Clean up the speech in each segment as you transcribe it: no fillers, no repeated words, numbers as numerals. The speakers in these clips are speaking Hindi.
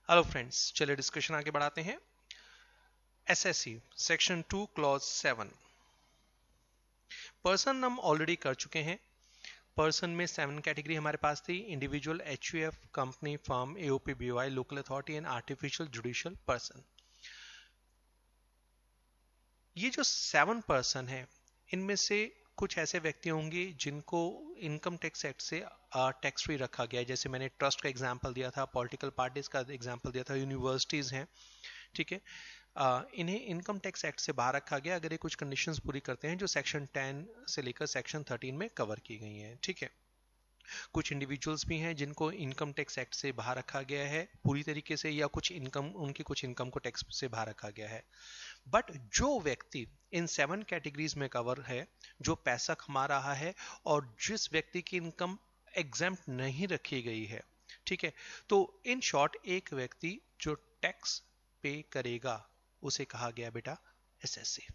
हेलो फ्रेंड्स, चलिए डिस्कशन आगे बढ़ाते हैं। एसएससी सेक्शन 2 क्लॉज 7 पर्सन हम ऑलरेडी कर चुके हैं। पर्सन में 7 कैटेगरी हमारे पास थी: individual, HUF, company, firm, AOP, BOI, local authority and artificial judicial person. ये जो 7 पर्सन है, इनमें से कुछ ऐसे व्यक्ति होंगे जिनको इनकम टैक्स एक्ट से टैक्स फ्री रखा गया है। जैसे मैंने ट्रस्ट का एग्जांपल दिया था, पॉलिटिकल पार्टीज का एग्जांपल दिया था, यूनिवर्सिटीज हैं, ठीक है। इन्हें इनकम टैक्स एक्ट से बाहर रखा गया अगर ये कुछ कंडीशंस पूरी करते हैं जो सेक्शन 10 से लेकर सेक्शन 13 में कवर की गई हैं, ठीक है। कुछ इंडिविजुअल्स भी हैं जिनको इनकम टैक्स एक्ट से बाहर रखा गया है पूरी तरीके से, या कुछ इनकम, उनकी कुछ इनकम को टैक्स से बाहर रखा गया है। बट जो व्यक्ति इन 7 कैटेगरीज में कवर है, जो पैसा कमा रहा है और जिस व्यक्ति की इनकम एग्जेम्प्ट नहीं रखी गई है, ठीक है, तो इन शॉर्ट एक व्यक्ति जो टैक्स पे करेगा उसे कहा गया बेटा एसएससी।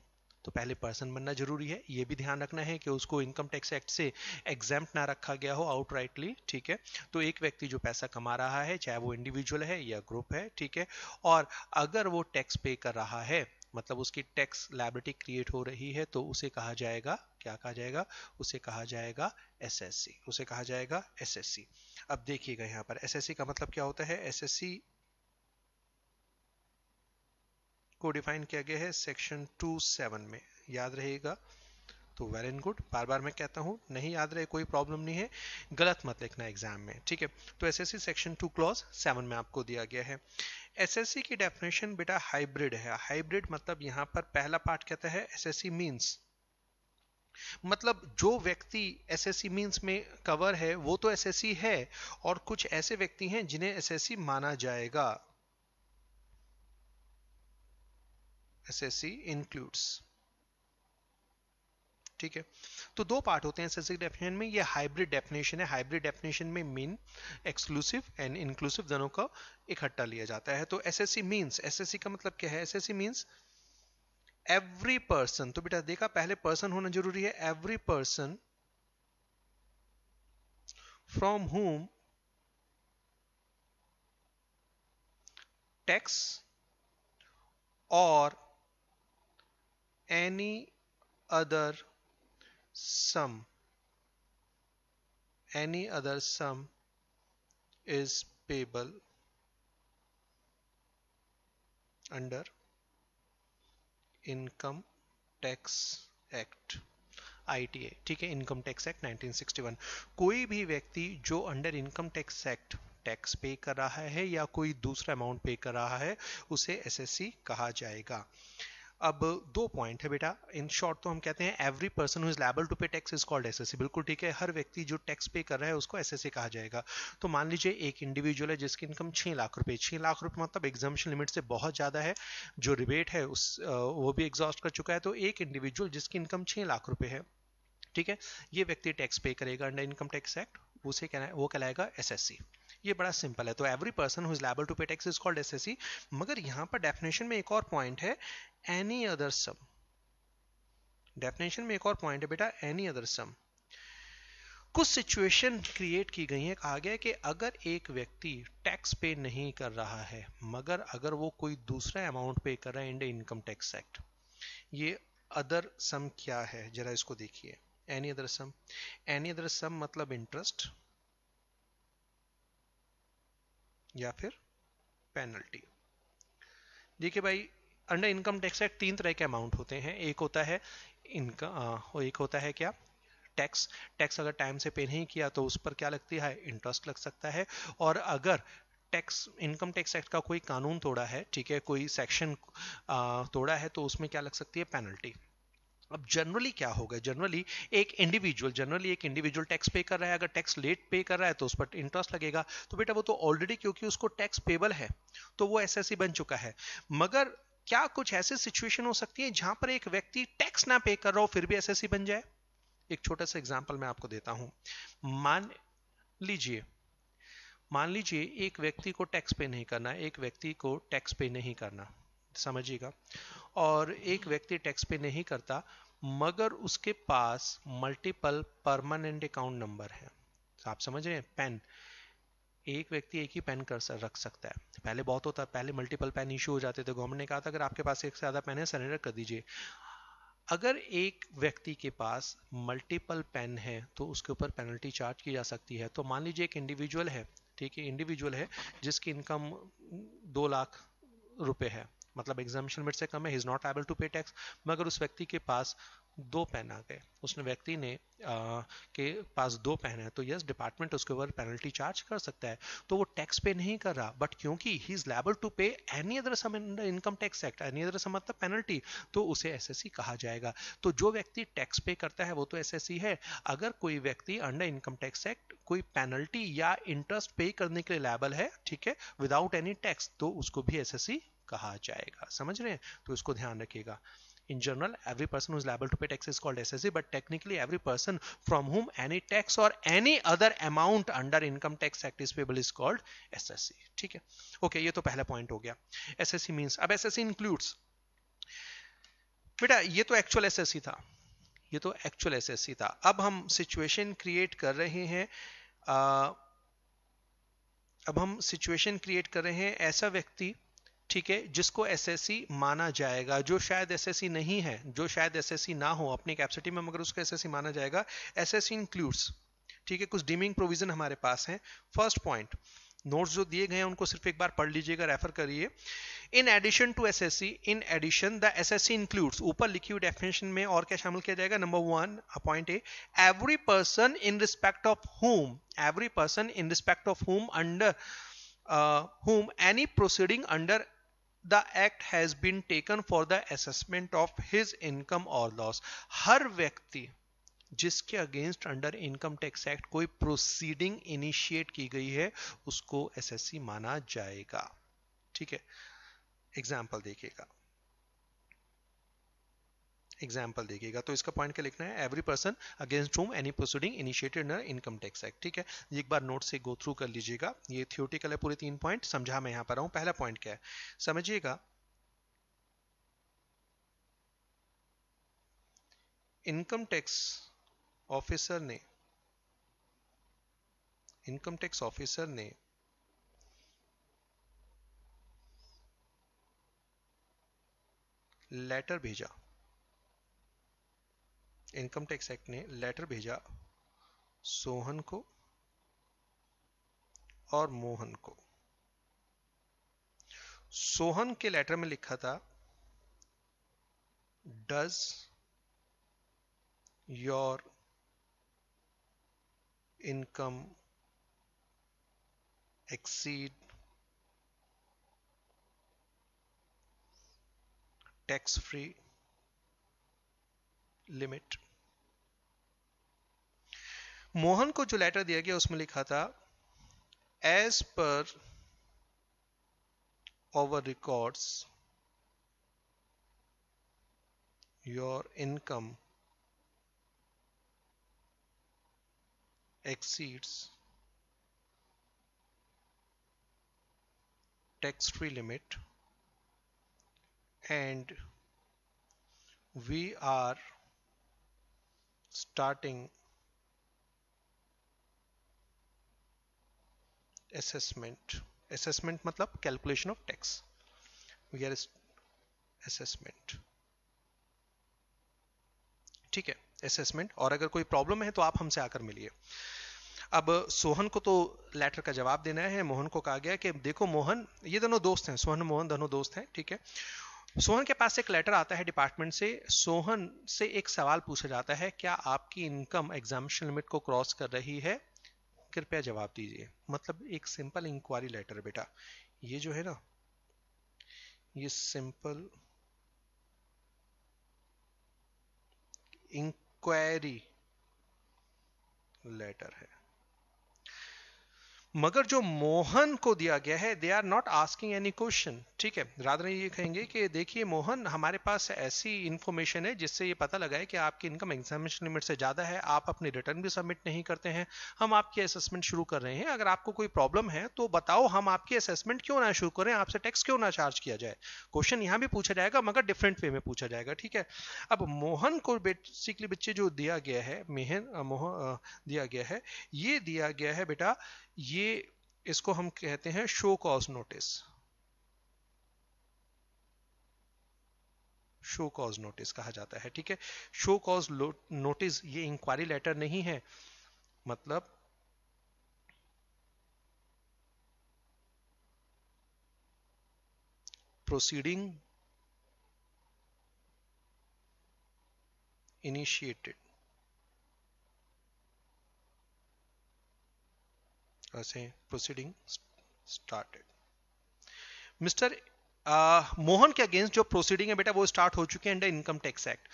तो पहले पर्सन बनना जरूरी है, ये भी ध्यान रखना है कि उसको इनकम टैक्स एक्ट से एग्जेम्प्ट ना रखा गया हो आउटराइटली, ठीक है। तो एक व्यक्ति जो पैसा कमा रहा है, चाहे वो इंडिविजुअल है या ग्रुप है, ठीक है, और अगर वो टैक्स पे कर रहा है, मतलब उसकी टैक्स लायबिलिटी क्रिएट हो रही है, तो उसे कहा जाएगा, क्या कहा जाएगा, उसे कहा जाएगा एसएससी, उसे कहा जाएगा एसएससी। अब देखिएगा यहाँ पर एसएससी का मतलब क्या होता है। एसएससी को डिफाइन किया गया है सेक्शन 2(7) में, याद रहेगा तो वेल एंड गुड। बार बार मैं कहता हूं, नहीं याद रहे कोई प्रॉब्लम नहीं है, गलत मत लिखना एग्जाम में, ठीक है। तो एसएससी सेक्शन 2 क्लॉज 7 में आपको दिया गया है। एसएससी की डेफिनेशन बेटा हाइब्रिड है। हाइब्रिड मतलब यहां पर पहला पार्ट कहता है एसएससी मींस, मतलब जो व्यक्ति एसएससी मींस में कवर है वो तो एसएससी है, और कुछ ऐसे व्यक्ति हैं जिन्हें एसएससी माना जाएगा। एसएससी इंक्लूड्स, ठीक है। तो दो पार्ट होते हैं एसएससी डेफिनेशन में, ये हाइब्रिड डेफिनेशन है। हाइब्रिड डेफिनेशन में मीन, एक्सक्लूसिव एंड इंक्लूसिव दोनों का इकट्ठा लिया जाता है। तो एसएससी मींस, एसएससी का मतलब क्या है, एसएससी मींस एवरी पर्सन। तो बेटा देखा, पहले पर्सन होना जरूरी है। Every person from whom tax और any other sum, any other sum is payable under income tax act, ITA, ठीक है, इनकम टैक्स एक्ट 1961। कोई भी व्यक्ति जो under income tax act tax पे कर रहा है या कोई दूसरा अमाउंट पे कर रहा है उसे एसएससी कहा जाएगा। अब दो पॉइंट है बेटा, इन शॉर्ट तो हम कहते हैं every person who is liable to pay tax is called assessee, बिल्कुल ठीक है। हर व्यक्ति जो टैक्स पे कर रहा है उसको एसएससी कहा जाएगा। तो मान लीजिए एक इंडिविजुअल है जिसकी इनकम 6 लाख रुपए, 6 लाख रुपए मतलब एग्जाम्पशन लिमिट से बहुत ज्यादा है, जो रिबेट है उस वो भी एग्जॉस्ट कर चुका है। तो एक इंडिविजुअल जिसकी इनकम 6 लाख रुपए है, ठीक है, ये व्यक्ति टैक्स पे करेगा अंडर इनकम टैक्स एक्ट, उसे वो कहलाएगा एसएससी। ये बड़ा सिंपल है। तो every person who is liable to pay tax is called assessee. मगर यहां पर डेफिनेशन में एक और पॉइंट है, एनी अदर सम। डेफिनेशन में एक और पॉइंट है बेटा, एनी अदर सम। कुछ सिचुएशन क्रिएट की गई है, कहा गया है कि अगर एक व्यक्ति टैक्स पे नहीं कर रहा है मगर अगर वो कोई दूसरा अमाउंट पे कर रहा है इंडियन इनकम टैक्स एक्ट, ये अदर सम क्या है जरा इसको देखिए। एनी अदर सम, एनी अदर सम मतलब इंटरेस्ट या फिर पेनल्टी। देखिए भाई, अंडर इनकम टैक्स एक्ट 3 तरह के अमाउंट होते हैं। एक होता है इनकम, एक होता है क्या, टैक्स। टैक्स अगर टाइम से पे नहीं किया तो उस पर क्या लगती है, इंटरेस्ट लग सकता है। और अगर टैक्स, इनकम टैक्स एक्ट का कोई कानून तोड़ा है, ठीक है, कोई सेक्शन तोड़ा है, तो उसमें क्या लग सकती है, पेनल्टी। अब जनरली एक इंडिविजुअल टैक्स पे कर रहा है, अगर टैक्स लेट पे कर रहा है तो उस पर इंटरेस्ट लगेगा। तो बेटा वो तो ऑलरेडी, क्योंकि उसको टैक्स पेबल है तो वो एसएससी बन चुका है। मगर क्या कुछ ऐसी सिचुएशन हो सकती है जहां पर एक व्यक्ति टैक्स ना पे कर रहा हो फिर भी एसएससी बन जाए। एक छोटा सा एग्जांपल मैं आपको देता हूं। मान लीजिए, मान लीजिए एक व्यक्ति को टैक्स पे नहीं करना, एक व्यक्ति को टैक्स पे नहीं करना, समझिएगा, और एक व्यक्ति टैक्स पे नहीं करता मगर उसके पास मल्टीपल परमानेंट अकाउंट नंबर है। तो आप समझ रहे हैं, पैन, एक व्यक्ति एक ही पेन कर्सर रख सकता है। पहले बहुत होता, पहले मल्टीपल पेन इशू हो जाते थे, गवर्नमेंट ने कहा था अगर आपके पास एक से ज्यादा पेन है सरेंडर कर दीजिए। अगर एक व्यक्ति के पास मल्टीपल पेन है तो उसके ऊपर पेनल्टी चार्ज की जा सकती है। तो मान लीजिए एक इंडिविजुअल है, ठीक है, इंडिविजुअल है जिसकी इनकम 2 लाख रुपए है, मतलब एग्जामिशन लिमिट से कम है, he is not able to pay tax. मगर उस व्यक्ति के पास 2 पेन आ गए, उसने व्यक्ति ने के पास 2 पेन है, तो यस डिपार्टमेंट उसके ऊपर पेनल्टी चार्ज कर सकता है। तो वो टैक्स पे नहीं कर रहा, बट क्योंकि he is liable to pay any other sum income tax act, any other sum मतलब पेनल्टी, तो उसे एसएससी कहा जाएगा। तो जो व्यक्ति टैक्स पे करता है वो तो एसएससी है। अगर कोई व्यक्ति अंडर इनकम टैक्स एक्ट कोई पेनल्टी या इंटरेस्ट पे करने के लिए लायबल है, ठीक है, विदाउट एनी टैक्स, तो उसको भी एसएससी कहा जाएगा। समझ रहे हैं? तो इसको ध्यान रखिएगा। In general, every person who is liable to pay tax is called SSC, but technically every person from whom any tax or any other amount under Income Tax Act is payable is called SSC. ठीक है? Okay, ये तो पहला पॉइंट हो गया। SSC means, अब SSC includes, बेटा ये तो एक्चुअल SSC था, ये तो एक्चुअल SSC था। अब हम सिचुएशन क्रिएट कर रहे हैं, अब हम सिचुएशन क्रिएट कर रहे हैं ऐसा व्यक्ति, ठीक है, जिसको एसएससी माना जाएगा, जो शायद एसएससी नहीं है, जो शायद एसएससी ना हो अपनी कैपेसिटी में, मगर उसको एसएससी माना जाएगा। एसएससी इंक्लूड्स, ठीक है, कुछ डीमिंग प्रोविजन हमारे पास है। फर्स्ट पॉइंट, नोट्स जो दिए गए हैं उनको सिर्फ एक बार पढ़ लीजिएगा, रेफर करिए। In addition to assessee, in addition the assessee includes, ऊपर लिखी हुई डेफिनेशन में और क्या शामिल किया जाएगा? Number 1 point A, every person in respect of whom, every person in respect of whom under whom any proceeding under the act has been taken for the assessment of his income or loss। हर व्यक्ति जिसके against under income tax act कोई प्रोसीडिंग इनिशिएट की गई है उसको एसएससी माना जाएगा। ठीक है, एग्जाम्पल देखिएगा, एग्जाम्पल देखिएगा। तो इसका पॉइंट क्या लिखना है? Every person against whom any proceeding initiated under income tax act. ठीक है, एक बार नोट से गो थ्रू कर लीजिएगा, ये थियोरेटिकल है, पूरे 3 पॉइंट समझा मैं यहां पर हूं। पहला पॉइंट क्या है समझिएगा, इनकम टैक्स ऑफिसर ने, इनकम टैक्स ऑफिसर ने लेटर भेजा, इनकम टैक्स एक्ट ने लेटर भेजा सोहन को और मोहन को। सोहन के लेटर में लिखा था does your income exceed tax free limit. Mohan को जो लेटर दिया गया उसमें लिखा था as per our records your income exceeds tax free limit and we are starting assessment, assessment मतलब calculation of tax, we are assessment। ठीक है, असेसमेंट, और अगर कोई प्रॉब्लम है तो आप हमसे आकर मिलिए। अब सोहन को तो लेटर का जवाब देना है। मोहन को कहा गया कि देखो मोहन, ये दोनों दोस्त हैं, सोहन मोहन दोनों दोस्त हैं, ठीक है। सोहन के पास एक लेटर आता है डिपार्टमेंट से, सोहन से एक सवाल पूछा जाता है क्या आपकी इनकम एग्जामिशन लिमिट को क्रॉस कर रही है, कृपया जवाब दीजिए। मतलब एक सिंपल इंक्वायरी लेटर बेटा, ये जो है ना, ये सिंपल इंक्वायरी लेटर है। मगर जो मोहन को दिया गया है, they are not asking any question. ठीक है, राधर ये कहेंगे कि देखिए मोहन, हमारे पास ऐसी इंफॉर्मेशन है जिससे ये पता लगा है कि आपकी इनकम एग्जामिनेशन लिमिट से ज्यादा है, आप अपनी रिटर्न भी सबमिट नहीं करते हैं, हम आपकी असेसमेंट शुरू कर रहे हैं। अगर आपको कोई प्रॉब्लम है तो बताओ, हम आपकी असेसमेंट क्यों ना शुरू करें, आपसे टैक्स क्यों ना चार्ज किया जाए। क्वेश्चन यहाँ भी पूछा जाएगा मगर डिफरेंट वे में पूछा जाएगा। ठीक है, अब मोहन को बेसिकली बच्चे जो दिया गया है, दिया गया है, ये दिया गया है बेटा, ये इसको हम कहते हैं show cause notice. Show cause notice कहा जाता है, ठीक है। शो कॉज नोटिस ये इंक्वायरी लेटर नहीं है, मतलब प्रोसीडिंग इनिशिएटेड, ऐसे प्रोसीडिंग स्टार्टेड। मिस्टर मोहन के अगेंस्ट जो प्रोसीडिंग है बेटा वो स्टार्ट हो चुके हैं अंडर इनकम टैक्स एक्ट।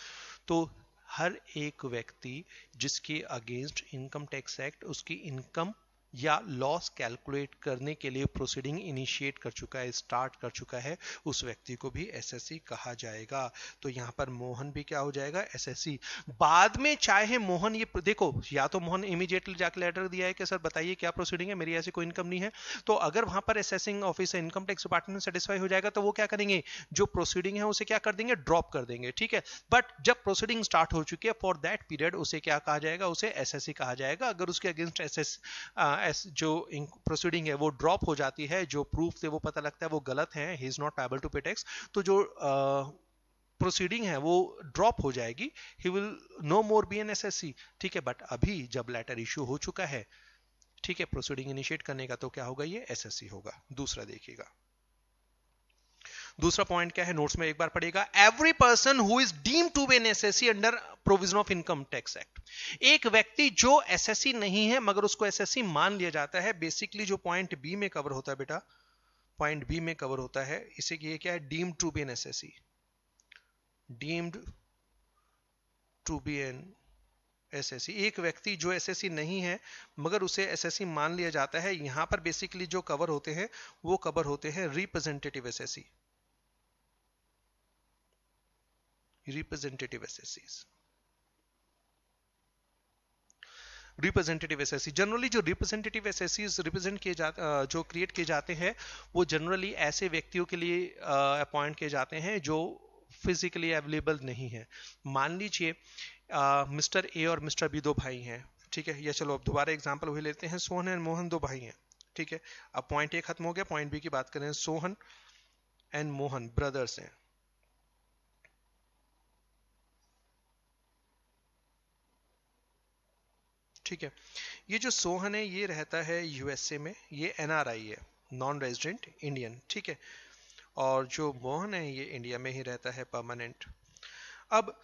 तो हर एक व्यक्ति जिसके अगेंस्ट इनकम टैक्स एक्ट उसकी इनकम या लॉस कैलकुलेट करने के लिए प्रोसीडिंग इनिशिएट कर चुका है, स्टार्ट कर चुका है, उस व्यक्ति को भी एसएससी कहा जाएगा। तो यहां पर मोहन भी क्या हो जाएगा, एसएससी। बाद में चाहे मोहन, ये देखो, या तो मोहन इमीडिएटली जाकर लेटर दिया है कि सर बताइए क्या प्रोसीडिंग है, मेरी ऐसी कोई इनकम नहीं है, तो अगर वहां पर assessing officer income tax department satisfy हो जाएगा तो वो क्या करेंगे, जो प्रोसीडिंग है उसे क्या कर देंगे, ड्रॉप कर देंगे, ठीक है। बट जब प्रोसीडिंग स्टार्ट हो चुकी है फॉर दैट पीरियड उसे क्या कहा जाएगा, उसे एसएससी कहा जाएगा। अगर उसके अगेंस्ट जो प्रोसीडिंग है वो ड्रॉप हो जाती है, जो प्रूफ से वो पता लगता है वो गलत है, he is not able to pay tax, तो जो प्रोसीडिंग है वो ड्रॉप हो जाएगी, he will no more be an assessee, ठीक है। बट अभी जब लेटर इश्यू हो चुका है, ठीक है, प्रोसीडिंग इनिशिएट करने का, तो क्या होगा, ये एसएससी होगा। दूसरा देखिएगा, दूसरा पॉइंट क्या है, नोट्स में एक बार पढ़ेगा, every person who is deemed to be an assessee under provision of income tax act. एक व्यक्ति जो एसएससी नहीं है मगर उसको एसएससी मान लिया जाता है, बेसिकली जो पॉइंट बी में कवर होता है बेटा, पॉइंट बी में कवर होता है, इसे ये क्या है, deemed to be an assessee, deemed to be an assessee. एक व्यक्ति जो एसएससी नहीं है मगर उसे एसएससी मान लिया जाता है, यहां पर बेसिकली जो कवर होते हैं वो कवर होते हैं representative SSC, representative SSC, representative SSC. Generally जो रिप्रेजेंटेटिव एसएससी रिप्रेजेंट किए जाते, जो क्रिएट किए जाते हैं, वो जनरली ऐसे व्यक्तियों के लिए अपॉइंट किए जाते हैं जो फिजिकली अवेलेबल नहीं है। मान लीजिए मिस्टर ए और मिस्टर बी दो भाई हैं, ठीक है, या चलो अब दोबारा एग्जांपल वही लेते हैं, सोहन एंड मोहन दो भाई हैं, ठीक है। अब पॉइंट ए खत्म हो गया, पॉइंट बी की बात करें, सोहन एंड मोहन ब्रदर्स हैं, ठीक है। ये जो सोहन है ये रहता है यूएसए में, ये एनआरआई है, नॉन रेजिडेंट इंडियन, ठीक है। और जो मोहन है ये इंडिया में ही रहता है परमानेंट। अब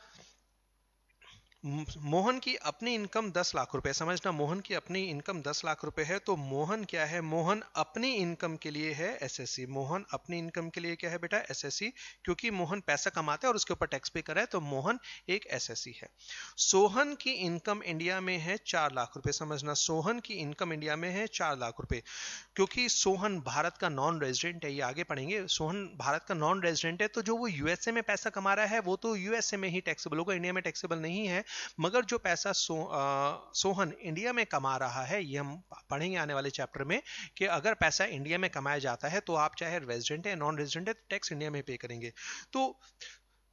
मोहन की अपनी इनकम 10 लाख रुपए, समझना, मोहन की अपनी इनकम 10 लाख रुपए है, तो मोहन क्या है, मोहन अपनी इनकम के लिए है एसएससी। मोहन अपनी इनकम के लिए क्या है बेटा, एसएससी, क्योंकि मोहन पैसा कमाता है और उसके ऊपर टैक्स पे कर रहा है, तो मोहन एक एसएससी है। सोहन की इनकम इंडिया में है 4 लाख रुपए, समझना, सोहन की इनकम इंडिया में है 4 लाख रुपए। क्योंकि सोहन भारत का नॉन रेजिडेंट है, ये आगे पढ़ेंगे, सोहन भारत का नॉन रेजिडेंट है, तो जो वो यूएसए में पैसा कमा रहा है वो तो यूएसए में ही टैक्सेबल होगा, इंडिया में टैक्सेबल नहीं है। मगर जो पैसा सोहन इंडिया में कमा रहा है, ये हम पढ़ेंगे आने वाले चैप्टर में, कि अगर पैसा इंडिया में कमाया जाता है तो आप चाहे रेजिडेंट है नॉन रेजिडेंट है, टैक्स इंडिया में पे करेंगे। तो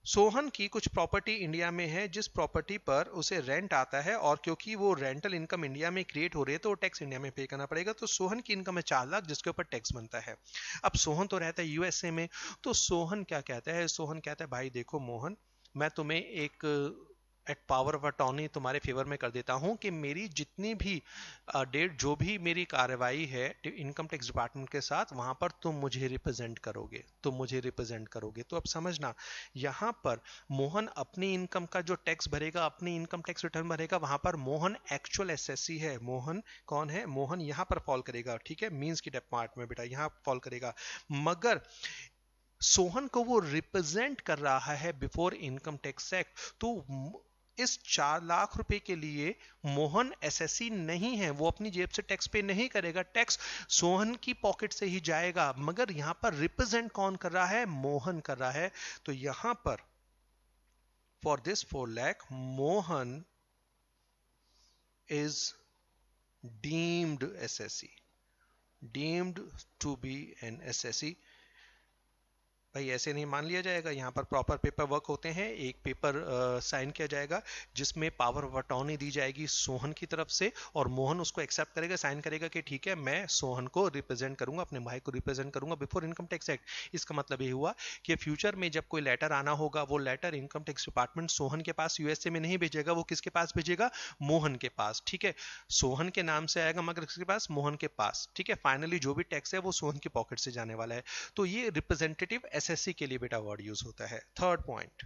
सोहन की कुछ प्रॉपर्टी इंडिया में है, जिस प्रॉपर्टी पर उसे रेंट आता है, और क्योंकि वो रेंटल इनकम इंडिया में क्रिएट हो रही है तो टैक्स इंडिया में पे करना पड़ेगा। तो सोहन की इनकम है 4 लाख, जिसके ऊपर टैक्स बनता है। अब सोहन तो रहता है यूएसए में, तो सोहन क्या कहता है, सोहन कहता है भाई देखो मोहन, मैं तुम्हें एक एट पावर ऑफ अटॉर्नी तुम्हारे फेवर में कर देता हूं कि मेरी जितनी भी डेट, जो भी मेरी कार्रवाई है इनकम टैक्स डिपार्टमेंट के साथ, वहां पर तुम मुझे रिप्रेजेंट करोगे, तुम मुझे रिप्रेजेंट करोगे। तो अब समझना, यहां पर मोहन अपनी इनकम का जो टैक्स भरेगा, अपनी इनकम टैक्स रिटर्न भरेगा, वहां पर मोहन एक्चुअल एसएससी है। मोहन कौन है, मोहन यहां पर फॉल करेगा, ठीक है, मींस की पार्ट में बेटा यहां फॉल करेगा। मगर सोहन को वो रिप्रेजेंट कर रहा है बिफोर इनकम टैक्स एक्ट, तो इस 4 लाख रुपए के लिए मोहन एसएससी नहीं है, वो अपनी जेब से टैक्स पे नहीं करेगा, टैक्स सोहन की पॉकेट से ही जाएगा। मगर यहां पर रिप्रेजेंट कौन कर रहा है, मोहन कर रहा है। तो यहां पर for this 4 lakh Mohan is deemed assessee, deemed to be an assessee, भाई ऐसे नहीं मान लिया जाएगा, यहाँ पर प्रॉपर पेपर वर्क होते हैं। एक पेपर साइन किया जाएगा जिसमें पावर ऑफ अटॉर्नी दी जाएगी सोहन की तरफ से, और मोहन उसको एक्सेप्ट करेगा, साइन करेगा कि ठीक है मैं सोहन को रिप्रेजेंट करूंगा, अपने भाई को रिप्रेजेंट करूंगा बिफोर इनकम टैक्स एक्ट। इसका मतलब ये हुआ कि फ्यूचर में जब कोई लेटर आना होगा, वो letter income tax department Sohan के पास यूएसए में नहीं भेजेगा, वो किसके पास भेजेगा? मोहन के पास। ठीक है, सोहन के नाम से आएगा मगर किसके पास? मोहन के पास। ठीक है, फाइनली जो भी टैक्स है वो सोहन की पॉकेट से जाने वाला है। तो ये रिप्रेजेंटेटिव एसएससी के लिए बेटा वर्ड यूज होता है। थर्ड पॉइंट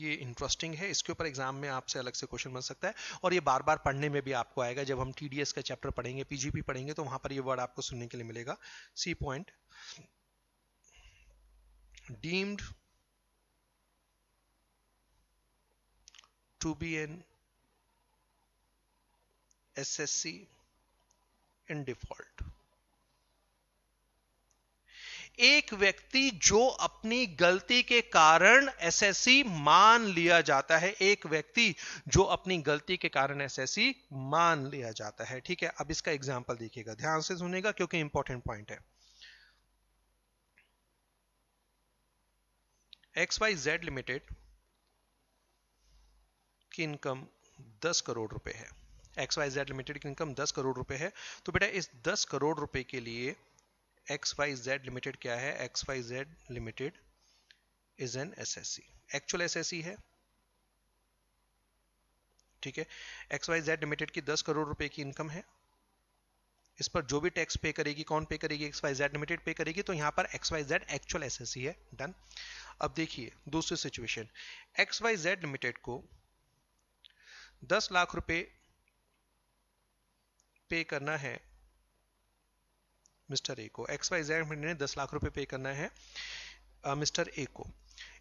ये इंटरेस्टिंग है, इसके ऊपर एग्जाम में आपसे अलग से क्वेश्चन बन सकता है, और ये बार बार पढ़ने में भी आपको आएगा। जब हम टीडीएस का चैप्टर पढ़ेंगे, पीजीपी पढ़ेंगे, तो वहां पर ये वर्ड आपको सुनने के लिए मिलेगा। C point, deemed to be an assessee in default. एक व्यक्ति जो अपनी गलती के कारण एसएससी मान लिया जाता है, एक व्यक्ति जो अपनी गलती के कारण एसएससी मान लिया जाता है। ठीक है, अब इसका एग्जांपल देखिएगा, ध्यान से सुनेगा क्योंकि इंपॉर्टेंट पॉइंट है। XYZ लिमिटेड की इनकम 10 करोड़ रुपए है। XYZ लिमिटेड की इनकम 10 करोड़ रुपए है। तो बेटा इस 10 करोड़ रुपए के लिए XYZ लिमिटेड क्या है? XYZ limited is an SSC, actual SSC है। ठीक है, XYZ लिमिटेड की 10 करोड़ रुपए की इनकम है। इस पर जो भी टैक्स पे करेगी, कौन पे करेगी? XYZ लिमिटेड पे करेगी। तो यहां पर XYZ एक्चुअल एसएससी है। डन। अब देखिए दूसरी सिचुएशन, XYZ लिमिटेड को 10 लाख रुपए पे करना है मिस्टर ए को। XYZ लिमिटेड ने 10 लाख रुपए पे करना है मिस्टर ए को।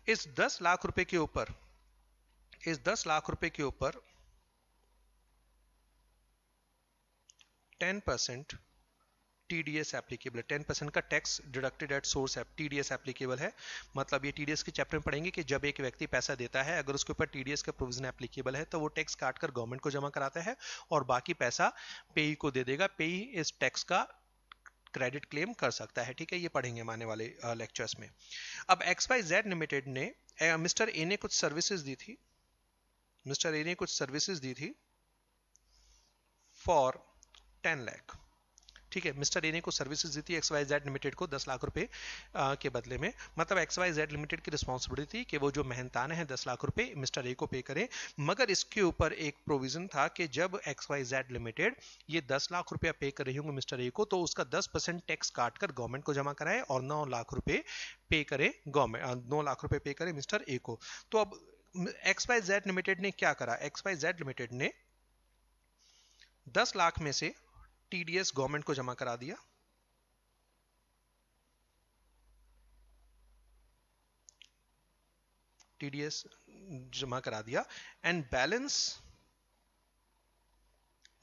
इस 10 लाख रुपए के ऊपर 10% टीडीएस एप्लीकेबल है। 10% का tax deducted at source TDS applicable है। मतलब ये टीडीएस के चैप्टर में पढ़ेंगे कि जब एक व्यक्ति पैसा देता है, अगर उसके ऊपर टीडीएस का प्रोविजन एप्लीकेबल है, तो वो टैक्स काटकर गवर्नमेंट को जमा कराता है और बाकी पैसा पेई को दे देगा। पेई इस टैक्स का क्रेडिट क्लेम कर सकता है। ठीक है, ये पढ़ेंगे आने वाले लेक्चर्स में। अब XYZ लिमिटेड ने मिस्टर ए ने कुछ सर्विसेज दी थी फॉर 10 लाख। ठीक है, मिस्टर ए ने कुछ सर्विसेज दी थी XYZ लिमिटेड को 10 लाख रुपए के बदले में। मतलब XYZ लिमिटेड की रिस्पॉन्सिबिलिटी थी कि वो जो मेहनताना है 10 लाख रुपए मिस्टर ए को पे करे। मगर इसके ऊपर एक प्रोविजन था कि जब XYZ लिमिटेड ये 10 लाख रुपया पे कर रही होंगे मिस्टर ए को, तो उसका 10% टैक्स काटकर गवर्नमेंट को जमा कराए और 9 लाख रुपए पे करे गवर्नमेंट, 9 लाख रुपए पे करे मिस्टर ए को। तो अब XYZ लिमिटेड ने क्या करा? XYZ लिमिटेड ने 10 लाख में से टीडीएस गवर्नमेंट को जमा करा दिया। टीडीएस जमा करा दिया एंड बैलेंस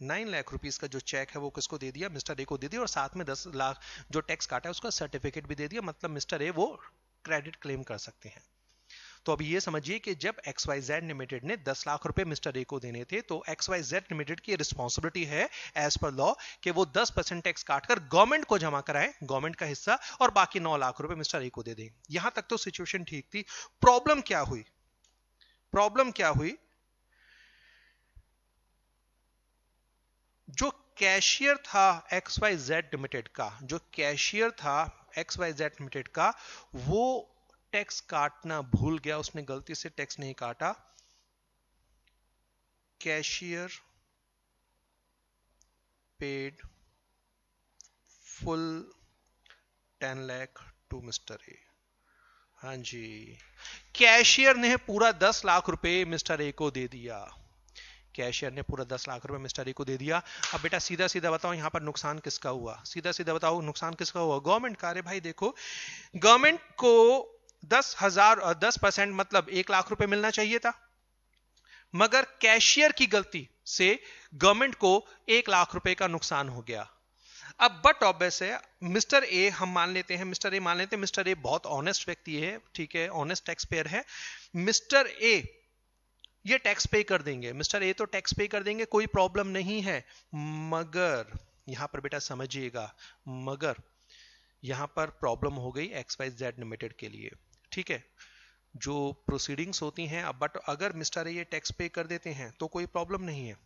9 लाख रुपीस का जो चेक है वो किसको दे दिया? मिस्टर ए को दे दिया, और साथ में 10 लाख जो टैक्स काटा है उसका सर्टिफिकेट भी दे दिया। मतलब मिस्टर ए वो क्रेडिट क्लेम कर सकते हैं। तो अभी ये समझिए कि जब XYZ लिमिटेड ने 10 लाख रुपए मिस्टर ए को देने थे, तो XYZ लिमिटेड की रिस्पॉन्सिबिलिटी है एज पर लॉ कि वो 10% टैक्स काटकर गवर्नमेंट को जमा कराए, गवर्नमेंट का हिस्सा, और बाकी 9 लाख रुपए मिस्टर ए को दे दें। यहां तक तो सिचुएशन ठीक थी। प्रॉब्लम क्या हुई? जो कैशियर था XYZ लिमिटेड का, वो टैक्स काटना भूल गया, उसने गलती से टैक्स नहीं काटा। Cashier paid full 10 lakh to mister A. हाँ जी, कैशियर ने पूरा 10 लाख रुपए मिस्टर ए को दे दिया। कैशियर ने पूरा 10 लाख रुपए मिस्टर ए को दे दिया। अब बेटा सीधा सीधा बताओ यहां पर नुकसान किसका हुआ? गवर्नमेंट का। अरे भाई देखो, गवर्नमेंट को 10% मतलब 1 लाख रुपए मिलना चाहिए था, मगर कैशियर की गलती से गवर्नमेंट को 1 लाख रुपए का नुकसान हो गया। अब बट ऑब्वियस है, मिस्टर ए मान लेते हैं मिस्टर ए बहुत ऑनेस्ट व्यक्ति है। ठीक है, ऑनेस्ट टैक्स पेयर है। मिस्टर ए ये टैक्स पे कर देंगे, कोई प्रॉब्लम नहीं है। यहां पर बेटा समझिएगा, मगर यहां पर प्रॉब्लम हो गई XYZ लिमिटेड के लिए, ठीक है। जो प्रोसीडिंग्स होती हैं, बट अगर मिस्टर ए ये टैक्स पे कर देते हैं तो कोई प्रॉब्लम नहीं है,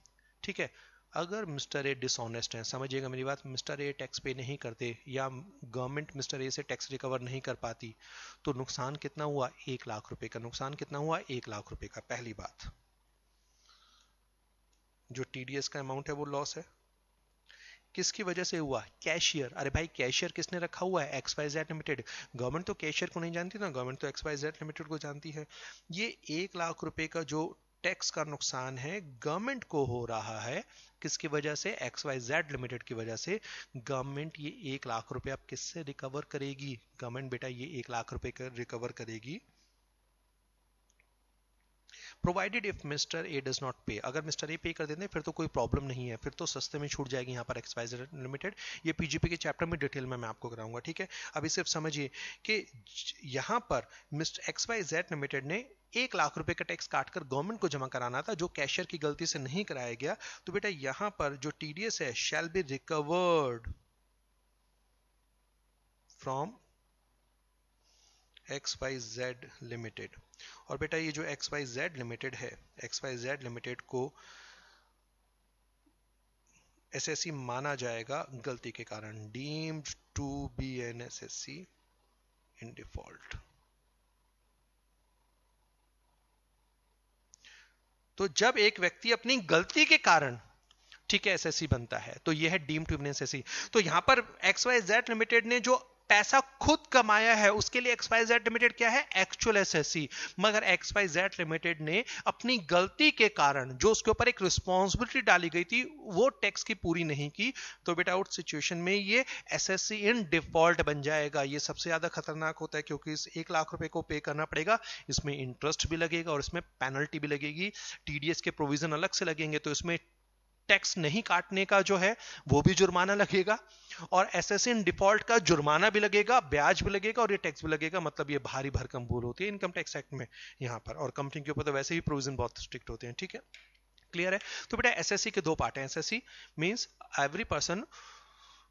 ठीक है। अगर मिस्टर ए डिसऑनेस्ट है, समझिएगा मेरी बात, मिस्टर ए टैक्स पे नहीं करते या गवर्नमेंट मिस्टर ए से टैक्स रिकवर नहीं कर पाती, तो नुकसान कितना हुआ? 1 लाख रुपए का नुकसान। कितना हुआ? 1 लाख रुपए का। पहली बात, जो टीडीएस का अमाउंट है वो लॉस है। किसकी वजह से हुआ? कैशियर। अरे भाई कैशियर किसने रखा हुआ है? XYZ limited. गवर्नमेंट तो कैशियर को नहीं जानती ना, गवर्नमेंट तो XYZ लिमिटेड को जानती है। ये 1 लाख रुपए का जो टैक्स का नुकसान है गवर्नमेंट को हो रहा है, किसकी वजह से? XYZ लिमिटेड की वजह से। गवर्नमेंट ये 1 लाख रुपए अब किससे रिकवर करेगी? गवर्नमेंट बेटा ये 1 लाख रुपए रिकवर करेगी provided if mister A does not पे। अगर मिस्टर ए पे कर देते हैं फिर तो कोई प्रॉब्लम नहीं है, फिर तो सस्ते में छूट जाएगी यहाँ पर XYZ लिमिटेड। ये पीजीपी के चैप्टर में डिटेल में मैं आपको कराऊंगा, ठीक है। अभी सिर्फ समझिए कि यहाँ पर मिस्टर XYZ लिमिटेड ने 1 लाख रुपए का टैक्स काटकर गवर्नमेंट को जमा कराना था, जो कैशियर की गलती से नहीं कराया गया। तो बेटा यहां पर जो टीडीएस है shall be recovered from XYZ limited. और बेटा ये जो XYZ लिमिटेड है, XYZ लिमिटेड को एसएससी माना जाएगा गलती के कारण, deemed to be an assessee in default. तो जब एक व्यक्ति अपनी गलती के कारण, ठीक है, एसएससी बनता है, तो यह है डीम टू बी एसएससी। तो यहां पर XYZ लिमिटेड ने जो पैसा खुद कमाया है उसके लिए XYZ लिमिटेड क्या है? Actual SSC. मगर XYZ लिमिटेड ने अपनी गलती के कारण जो उसके ऊपर एक रिस्पॉन्सिबिलिटी डाली गई थी वो टैक्स की पूरी नहीं की, तो बेटा उस सिचुएशन में ये एसएससी इन डिफॉल्ट बन जाएगा। ये सबसे ज्यादा खतरनाक होता है क्योंकि इस 1 लाख रुपए को पे करना पड़ेगा, इसमें इंटरेस्ट भी लगेगा और इसमें पेनल्टी भी लगेगी, टीडीएस के प्रोविजन अलग से लगेंगे, तो इसमें टैक्स नहीं काटने का जो है वो भी जुर्माना लगेगा, और एसएससी इन डिफॉल्ट का जुर्माना भी लगेगा, ब्याज भी लगेगा और ये टैक्स भी लगेगा। मतलब ये भारी भरकम भूल होती है इनकम टैक्स एक्ट में यहाँ पर, और कंपनी के ऊपर तो वैसे ही प्रोविजन बहुत स्ट्रिक्ट होते हैं, ठीक है, क्लियर है। तो बेटा एसएससी के दो पार्ट हैं। SSC means every person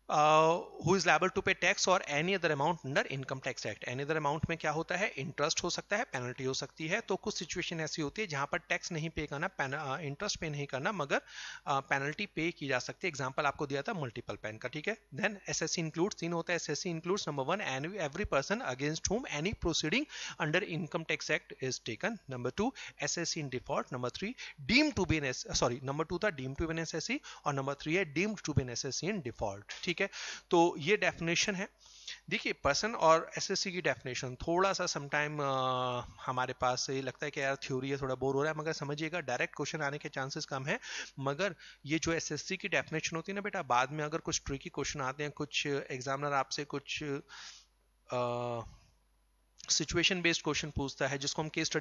who is liable to pay tax or any other amount under income tax act। any other amount में क्या होता है? इंटरेस्ट हो सकता है, पेनल्टी हो सकती है। तो कुछ सिचुएशन ऐसी होती है जहां पर टैक्स नहीं पे करना, इंटरेस्ट पे नहीं करना, मगर पेनल्टी पे की जा सकती है। एग्जांपल आपको दिया था मल्टीपल पेन का, ठीक है। देन एसएससी इंक्लूड्स, तीन होता है assessee includes, number 1 every person against whom any proceeding under income tax act is taken, number 2 assessee in default, number 3 deemed to be an sorry number 2 था deemed to be an assessee और नंबर 3 है deemed to be an assessee in default, ठीक है। तो ये डेफिनेशन है। देखिए पर्सन और एसएससी की डेफिनेशन थोड़ा सा समटाइम हमारे पास ये लगता है कि यार थ्योरी है, थोड़ा बोर हो रहा है, मगर समझिएगा डायरेक्ट क्वेश्चन आने के चांसेस कम है। मगर ये जो एसएससी की डेफिनेशन होती है ना बेटा, बाद में अगर कुछ ट्रिकी क्वेश्चन आते हैं, कुछ एग्जामिनर आपसे कुछ सिचुएशन बेस्ड क्वेश्चन पूछता है जिसको हम केस स्टडी